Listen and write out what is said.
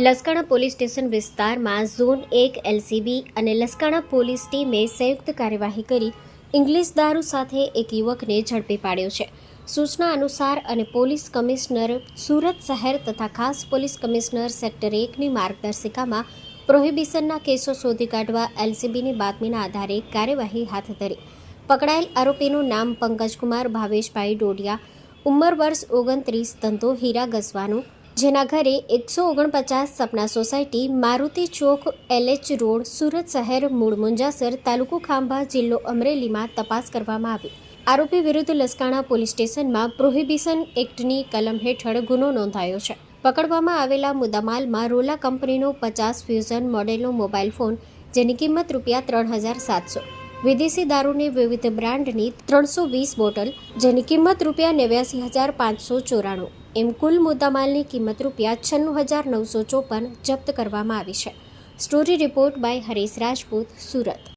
Laskana police station વિસ્તારમાં zone 1 LCB અને Laskana police ટીમે સંયુક્ત કાર્યવાહી કરી ઇંગ્લિશ દારૂ સાથે એક યુવકને ઝડપી પાડ્યો છે. સૂચના અનુસાર અને પોલીસ કમિશનર સુરત શહેર તથા ખાસ પોલીસ કમિશનર સેક્ટર 1ની માર્ગદર્શિકામાં પ્રોહિબિશનના કેસો શોધી કાઢવા એલસીબીની બાતમીના આધારે કાર્યવાહી હાથ ધરી. પકડાયેલ આરોપીનું નામ પંકજકુમાર ભાવેશભાઈ ડોડિયા, ઉંમર વર્ષ 29, ધંધો હીરા ઘસવાનું, જેના ઘરે 149 સપના સોસાયટી, મારુતિ ચોક, LH રોડ, સુરત શહેર, મૂળ મુંજાસર, તાલુકો ખાંભા, જિલ્લો અમરેલીમાં તપાસ કરવામાં આવી. આરોપી વિરુદ્ધ લસકાણા પોલીસ સ્ટેશનમાં પ્રોહિબિશન એક્ટની કલમ હેઠળ ગુનો નોંધાયો છે. પકડવામાં આવેલા મુદ્દામાલમાં રોલા કંપનીનો 50 ફ્યુઝન મોડેલનો મોબાઈલ ફોન, જેની કિંમત ₹3,700, વિદેશી દારૂની વિવિધ બ્રાન્ડની 320 બોટલ, જેની કિંમત ₹89,594, એમ કુલ મુદ્દામાલની કિંમત ₹96,954 જપ્ત કરવામાં આવી છે. Story report by Harish Rajput, Surat.